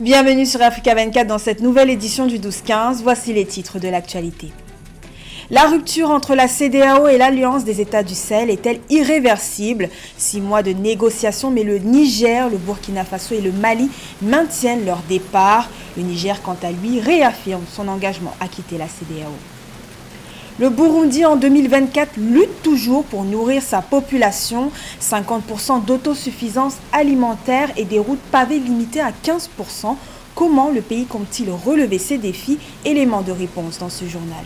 Bienvenue sur Africa 24 dans cette nouvelle édition du 12-15. Voici les titres de l'actualité. La rupture entre la CEDEAO et l'Alliance des États du Sahel est-elle irréversible? 6 mois de négociations, mais le Niger, le Burkina Faso et le Mali maintiennent leur départ. Le Niger, quant à lui, réaffirme son engagement à quitter la CEDEAO. Le Burundi en 2024 lutte toujours pour nourrir sa population. 50% d'autosuffisance alimentaire et des routes pavées limitées à 15%. Comment le pays compte-t-il relever ces défis? Élément de réponse dans ce journal.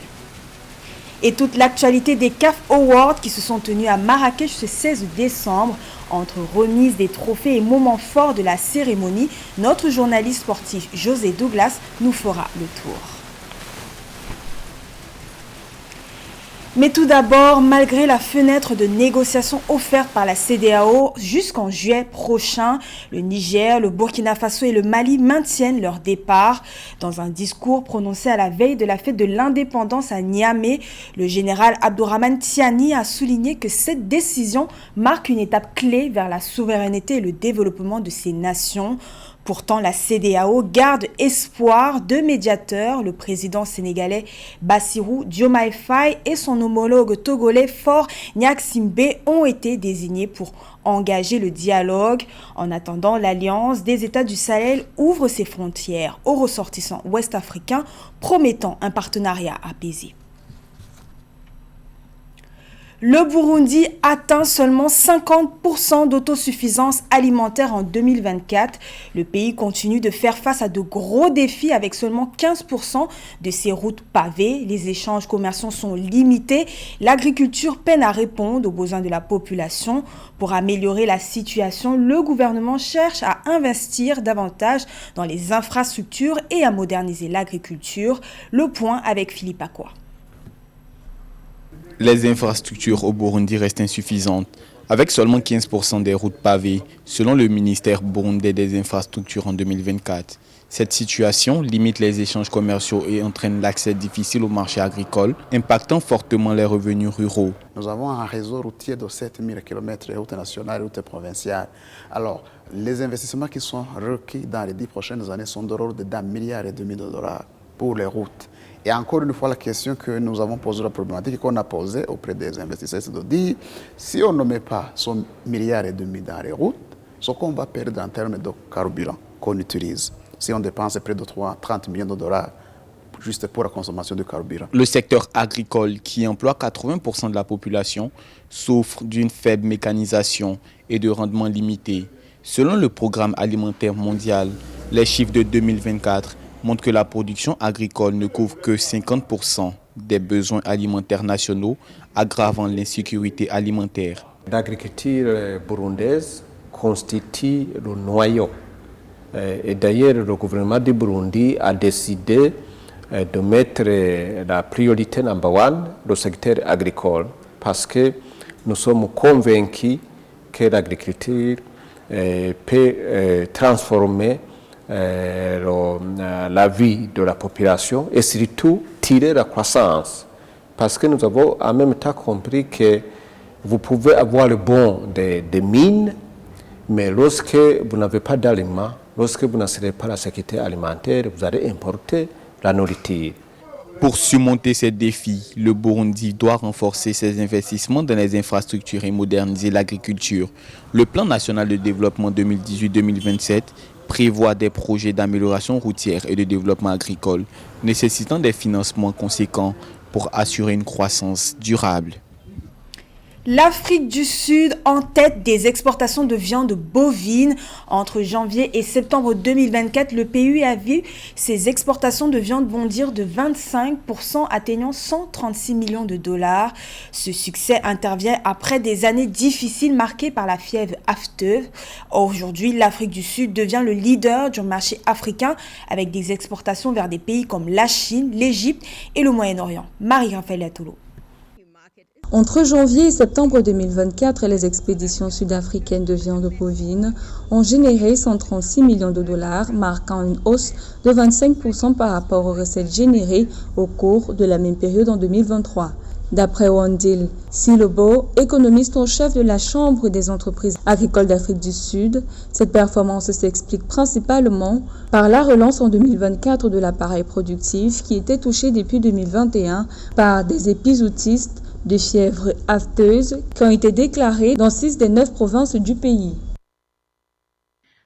Et toute l'actualité des CAF Awards qui se sont tenus à Marrakech ce 16 décembre. Entre remise des trophées et moments forts de la cérémonie, notre journaliste sportif José Douglas nous fera le tour. Mais tout d'abord, malgré la fenêtre de négociation offerte par la CEDEAO jusqu'en juillet prochain, le Niger, le Burkina Faso et le Mali maintiennent leur départ. Dans un discours prononcé à la veille de la fête de l'indépendance à Niamey, le général Abdourahmane Tiani a souligné que cette décision marque une étape clé vers la souveraineté et le développement de ces nations. Pourtant, la CEDEAO garde espoir. 2 médiateurs, le président sénégalais Bassirou Diomaye Faye et son homologue togolais Faure Gnassingbé ont été désignés pour engager le dialogue. En attendant, l'Alliance des États du Sahel ouvre ses frontières aux ressortissants ouest-africains, promettant un partenariat apaisé. Le Burundi atteint seulement 50% d'autosuffisance alimentaire en 2024. Le pays continue de faire face à de gros défis avec seulement 15% de ses routes pavées. Les échanges commerciaux sont limités. L'agriculture peine à répondre aux besoins de la population. Pour améliorer la situation, le gouvernement cherche à investir davantage dans les infrastructures et à moderniser l'agriculture. Le point avec Philippe Akwa. Les infrastructures au Burundi restent insuffisantes, avec seulement 15% des routes pavées, selon le ministère burundais des infrastructures en 2024. Cette situation limite les échanges commerciaux et entraîne l'accès difficile au marché agricole, impactant fortement les revenus ruraux. Nous avons un réseau routier de 7000 km de routes nationales et routes provinciales. Alors, les investissements qui sont requis dans les 10 prochaines années sont de l'ordre d'1,5 milliard de dollars pour les routes. Et encore une fois, la question que nous avons posée, la problématique qu'on a posée auprès des investisseurs, c'est de dire, si on ne met pas son 1,5 milliard dans les routes, ce qu'on va perdre en termes de carburant qu'on utilise, si on dépense près de 30 millions de dollars juste pour la consommation de carburant. Le secteur agricole, qui emploie 80% de la population, souffre d'une faible mécanisation et de rendement limité. Selon le Programme alimentaire mondial, les chiffres de 2024 montre que la production agricole ne couvre que 50% des besoins alimentaires nationaux, aggravant l'insécurité alimentaire. L'agriculture burundaise constitue le noyau. Et d'ailleurs, le gouvernement du Burundi a décidé de mettre la priorité number one, le secteur agricole, parce que nous sommes convaincus que l'agriculture peut transformer la vie de la population et surtout tirer la croissance. Parce que nous avons en même temps compris que vous pouvez avoir le bon des mines, mais lorsque vous n'avez pas d'aliments, lorsque vous n'assurez pas la sécurité alimentaire, vous allez importer la nourriture. Pour surmonter ces défis, le Burundi doit renforcer ses investissements dans les infrastructures et moderniser l'agriculture. Le plan national de développement 2018-2027 prévoit des projets d'amélioration routière et de développement agricole, nécessitant des financements conséquents pour assurer une croissance durable. L'Afrique du Sud en tête des exportations de viande bovine. Entre janvier et septembre 2024, le pays a vu ses exportations de viande bondir de 25%, atteignant 136 millions de dollars. Ce succès intervient après des années difficiles marquées par la fièvre afteuse. Aujourd'hui, l'Afrique du Sud devient le leader du marché africain avec des exportations vers des pays comme la Chine, l'Égypte et le Moyen-Orient. Marie-Raphaël Atolo. Entre janvier et septembre 2024, les expéditions sud-africaines de viande bovine ont généré 136 millions de dollars, marquant une hausse de 25% par rapport aux recettes générées au cours de la même période en 2023. D'après Wandil Silobo, économiste en chef de la Chambre des entreprises agricoles d'Afrique du Sud, cette performance s'explique principalement par la relance en 2024 de l'appareil productif qui était touché depuis 2021 par des épizootistes de fièvre afteuse qui ont été déclarés dans 6 des 9 provinces du pays.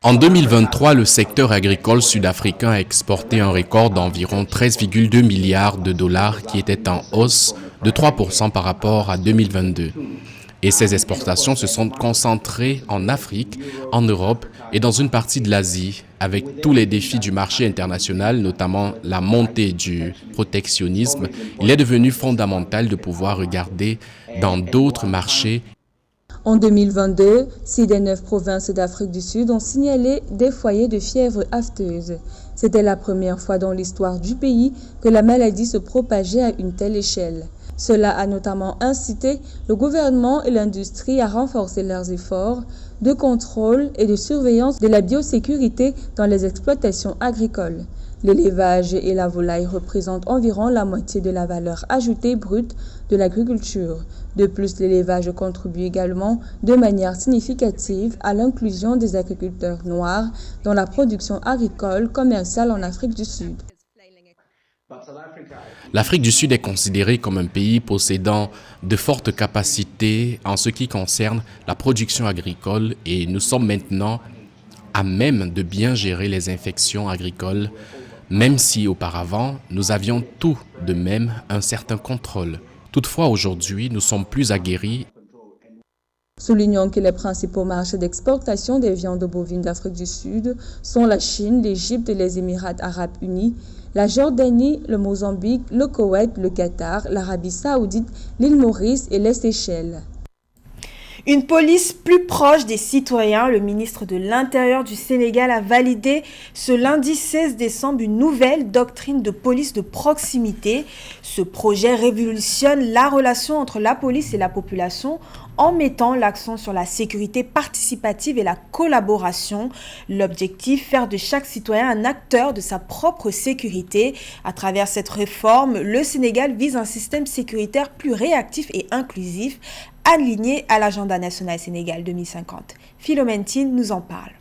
En 2023, le secteur agricole sud-africain a exporté un record d'environ 13,2 milliards de dollars qui était en hausse de 3% par rapport à 2022. Et ces exportations se sont concentrées en Afrique, en Europe et dans une partie de l'Asie, avec tous les défis du marché international, notamment la montée du protectionnisme. Il est devenu fondamental de pouvoir regarder dans d'autres marchés. En 2022, 6 des 9 provinces d'Afrique du Sud ont signalé des foyers de fièvre afteuse. C'était la première fois dans l'histoire du pays que la maladie se propageait à une telle échelle. Cela a notamment incité le gouvernement et l'industrie à renforcer leurs efforts de contrôle et de surveillance de la biosécurité dans les exploitations agricoles. L'élevage et la volaille représentent environ la moitié de la valeur ajoutée brute de l'agriculture. De plus, l'élevage contribue également de manière significative à l'inclusion des agriculteurs noirs dans la production agricole commerciale en Afrique du Sud. L'Afrique du Sud est considérée comme un pays possédant de fortes capacités en ce qui concerne la production agricole et nous sommes maintenant à même de bien gérer les infections agricoles, même si auparavant nous avions tout de même un certain contrôle. Toutefois, aujourd'hui, nous sommes plus aguerris. Soulignons que les principaux marchés d'exportation des viandes bovines d'Afrique du Sud sont la Chine, l'Égypte et les Émirats arabes unis, la Jordanie, le Mozambique, le Koweït, le Qatar, l'Arabie saoudite, l'île Maurice et les Seychelles. Une police plus proche des citoyens, le ministre de l'Intérieur du Sénégal a validé ce lundi 16 décembre une nouvelle doctrine de police de proximité. Ce projet révolutionne la relation entre la police et la population en mettant l'accent sur la sécurité participative et la collaboration. L'objectif, faire de chaque citoyen un acteur de sa propre sécurité. À travers cette réforme, le Sénégal vise un système sécuritaire plus réactif et inclusif, aligné à l'agenda national Sénégal 2050. Philomène Tine nous en parle.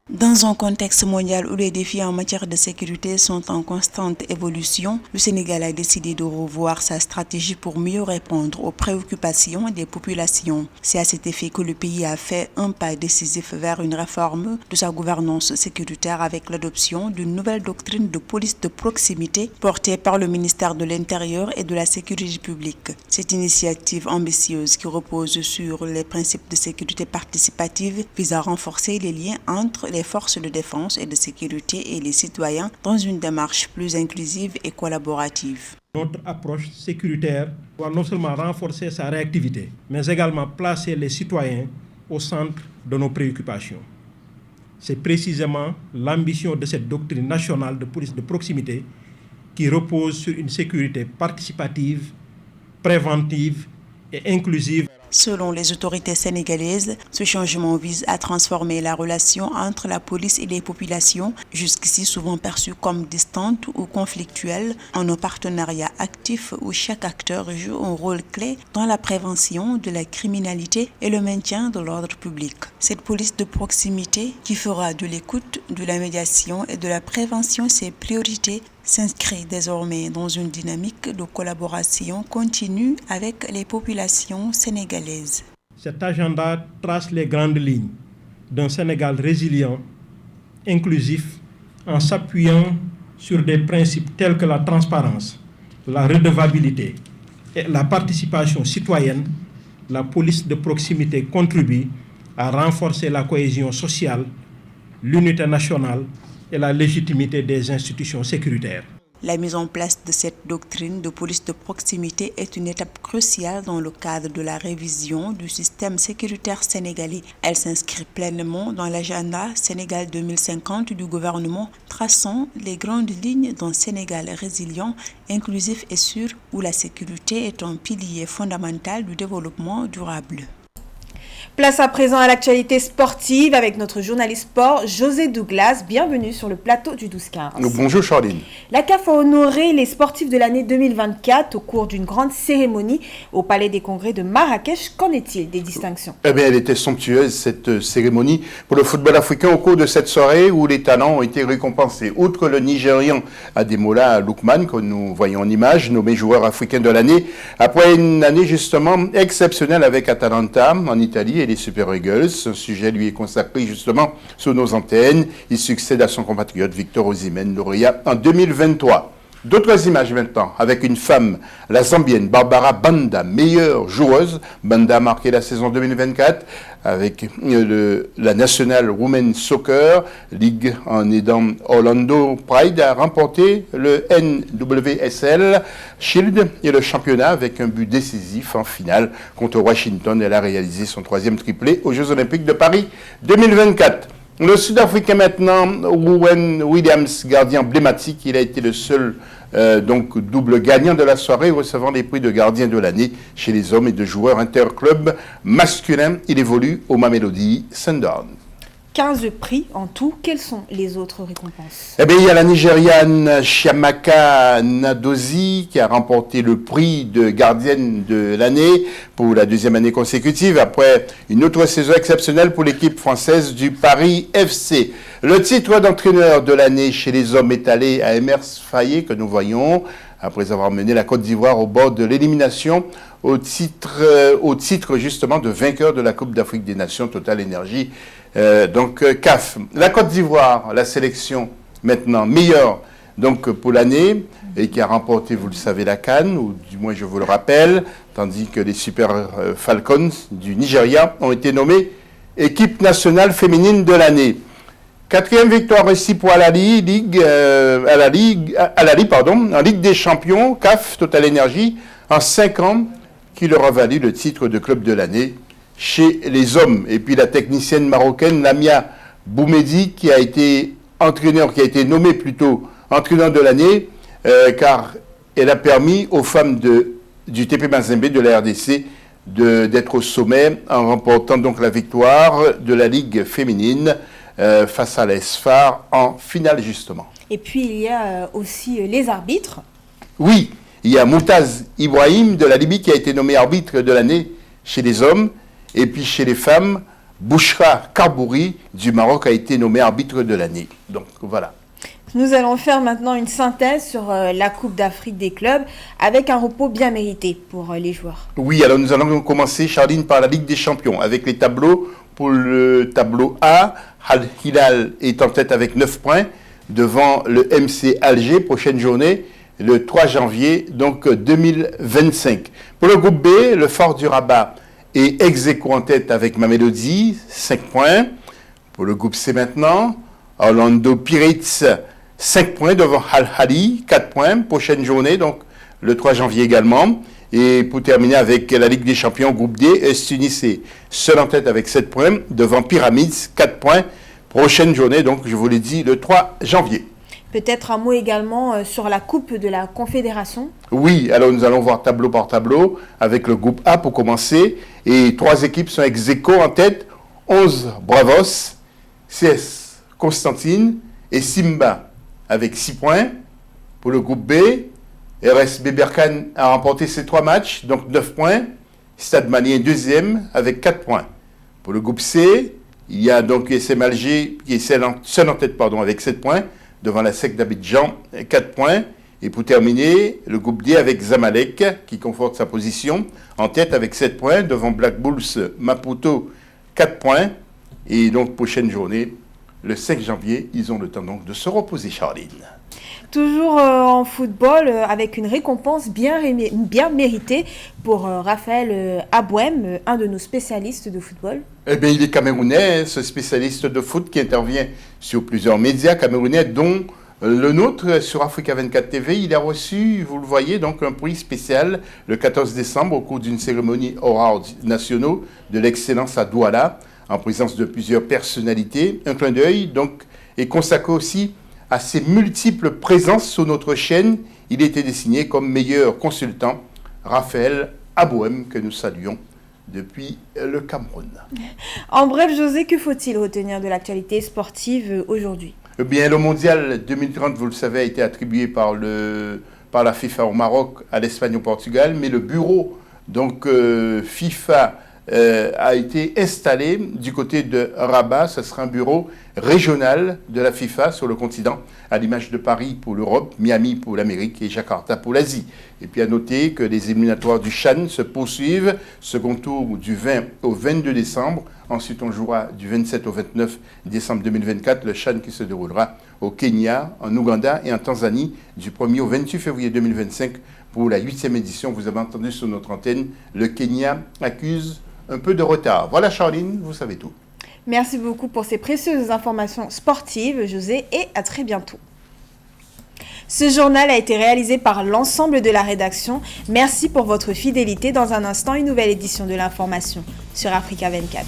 Dans un contexte mondial où les défis en matière de sécurité sont en constante évolution, le Sénégal a décidé de revoir sa stratégie pour mieux répondre aux préoccupations des populations. C'est à cet effet que le pays a fait un pas décisif vers une réforme de sa gouvernance sécuritaire avec l'adoption d'une nouvelle doctrine de police de proximité portée par le ministère de l'Intérieur et de la Sécurité publique. Cette initiative ambitieuse qui repose sur les principes de sécurité participative vise à renforcer les liens entre les forces de défense et de sécurité et les citoyens dans une démarche plus inclusive et collaborative. Notre approche sécuritaire doit non seulement renforcer sa réactivité, mais également placer les citoyens au centre de nos préoccupations. C'est précisément l'ambition de cette doctrine nationale de police de proximité qui repose sur une sécurité participative, préventive et inclusive. Selon les autorités sénégalaises, ce changement vise à transformer la relation entre la police et les populations, jusqu'ici souvent perçue comme distante ou conflictuelle, en un partenariat actif où chaque acteur joue un rôle clé dans la prévention de la criminalité et le maintien de l'ordre public. Cette police de proximité, qui fera de l'écoute, de la médiation et de la prévention ses priorités, s'inscrit désormais dans une dynamique de collaboration continue avec les populations sénégalaises. Cet agenda trace les grandes lignes d'un Sénégal résilient, inclusif, en s'appuyant sur des principes tels que la transparence, la redevabilité et la participation citoyenne. La police de proximité contribue à renforcer la cohésion sociale, l'unité nationale et la légitimité des institutions sécuritaires. La mise en place de cette doctrine de police de proximité est une étape cruciale dans le cadre de la révision du système sécuritaire sénégalais. Elle s'inscrit pleinement dans l'agenda Sénégal 2050 du gouvernement, traçant les grandes lignes d'un Sénégal résilient, inclusif et sûr, où la sécurité est un pilier fondamental du développement durable. Place à présent à l'actualité sportive avec notre journaliste sport José Douglas. Bienvenue sur le plateau du 12-15. Bonjour Charline. La CAF a honoré les sportifs de l'année 2024 au cours d'une grande cérémonie au Palais des Congrès de Marrakech. Qu'en est-il des distinctions? Elle était somptueuse cette cérémonie pour le football africain au cours de cette soirée où les talents ont été récompensés. Outre le Nigérian Ademola Lookman que nous voyons en image, nommé joueur africain de l'année, après une année justement exceptionnelle avec Atalanta en Italie et les Super Eagles. Ce sujet lui est consacré justement sur nos antennes. Il succède à son compatriote Victor Osimhen, lauréat en 2023. D'autres images maintenant, avec une femme, la Zambienne Barbara Banda, meilleure joueuse. Banda a marqué la saison 2024 avec la National Women's Soccer League en aidant Orlando Pride à remporter le NWSL Shield et le championnat avec un but décisif en finale contre Washington. Elle a réalisé son 3e triplé aux Jeux Olympiques de Paris 2024. Le Sud-Africain maintenant, Rowan Williams, gardien emblématique, il a été le seul donc double gagnant de la soirée, recevant les prix de gardien de l'année chez les hommes et de joueurs interclubs masculins. Il évolue au Mamelodi Sundowns. 15 prix en tout. Quelles sont les autres récompenses? Eh bien, il y a la Nigériane Chiamaka Nadozi qui a remporté le prix de gardienne de l'année pour la 2e année consécutive après une autre saison exceptionnelle pour l'équipe française du Paris FC. Le titre d'entraîneur de l'année chez les hommes est allé à Emers Faye que nous voyons après avoir mené la Côte d'Ivoire au bord de l'élimination au titre justement de vainqueur de la Coupe d'Afrique des Nations Total Énergie. CAF. La Côte d'Ivoire, la sélection maintenant meilleure donc pour l'année et qui a remporté, vous le savez, la CAN, ou du moins je vous le rappelle, tandis que les Super Falcons du Nigeria ont été nommés équipe nationale féminine de l'année. 4e victoire réussie pour en Ligue des Champions, CAF Total Énergie, en 5 ans, qui leur a valu le titre de club de l'année chez les hommes. Et puis la technicienne marocaine Lamia Boumedi qui a été nommée plutôt entraîneur de l'année car elle a permis aux femmes du TP Mazembe de la RDC d'être au sommet en remportant donc la victoire de la Ligue féminine face à la SFAR en finale justement. Et puis il y a aussi les arbitres. Oui, il y a Moutaz Ibrahim de la Libye qui a été nommé arbitre de l'année chez les hommes. Et puis chez les femmes, Bouchra Karbouri du Maroc a été nommé arbitre de l'année. Donc voilà. Nous allons faire maintenant une synthèse sur la Coupe d'Afrique des clubs avec un repos bien mérité pour les joueurs. Oui, alors nous allons commencer, Charline, par la Ligue des Champions avec les tableaux. Pour le tableau A, Al Hilal est en tête avec 9 points devant le MC Alger, prochaine journée, le 3 janvier donc 2025. Pour le groupe B, le Fort du Rabat et ex-aequo en tête avec Mamelodi, 5 points. Pour le groupe C maintenant, Orlando Pirates, 5 points devant Al-Ahly, 4 points. Prochaine journée, donc le 3 janvier également. Et pour terminer avec la Ligue des Champions, groupe D, Tunis est seul en tête avec 7 points devant Pyramids, 4 points. Prochaine journée, donc je vous l'ai dit, le 3 janvier. Peut-être un mot également sur la Coupe de la Confédération. Oui, alors nous allons voir tableau par tableau avec le groupe A pour commencer. Et 3 équipes sont ex-aequo en tête. 11 Bravos, CS Constantine et Simba avec 6 points. Pour le groupe B, RSB Berkane a remporté ses 3 matchs, donc 9 points. Stade Malien 2e avec 4 points. Pour le groupe C, il y a donc USM Alger qui est seul en tête avec 7 points. Devant la SEC d'Abidjan, 4 points. Et pour terminer, le groupe D avec Zamalek, qui conforte sa position, en tête avec 7 points, devant Black Bulls Maputo, 4 points. Et donc, prochaine journée, le 5 janvier, ils ont le temps donc de se reposer, Charline. Toujours en football, avec une récompense bien méritée pour Raphaël Abouem, un de nos spécialistes de football. Eh bien, il est camerounais, ce spécialiste de foot qui intervient sur plusieurs médias camerounais, dont le nôtre sur Africa 24 TV. Il a reçu, vous le voyez, donc un prix spécial le 14 décembre au cours d'une cérémonie awards nationaux de l'excellence à Douala, en présence de plusieurs personnalités. Un clin d'œil, donc, est consacré aussi à ses multiples présences sur notre chaîne. Il était désigné comme meilleur consultant, Raphaël Abouem, que nous saluons depuis le Cameroun. En bref, José, que faut-il retenir de l'actualité sportive aujourd'hui? Eh bien, le mondial 2030, vous le savez, a été attribué par la FIFA au Maroc, à l'Espagne, au Portugal, mais le bureau FIFA a été installé du côté de Rabat. Ce sera un bureau régional de la FIFA sur le continent, à l'image de Paris pour l'Europe, Miami pour l'Amérique et Jakarta pour l'Asie. Et puis à noter que les éliminatoires du CHAN se poursuivent, second tour du 20 au 22 décembre. Ensuite, on jouera du 27 au 29 décembre 2024, le CHAN qui se déroulera au Kenya, en Ouganda et en Tanzanie du 1er au 28 février 2025 pour la 8e édition. Vous avez entendu sur notre antenne, le Kenya accuse un peu de retard. Voilà Charline, vous savez tout. Merci beaucoup pour ces précieuses informations sportives, José, et à très bientôt. Ce journal a été réalisé par l'ensemble de la rédaction. Merci pour votre fidélité. Dans un instant, une nouvelle édition de l'information sur Africa 24.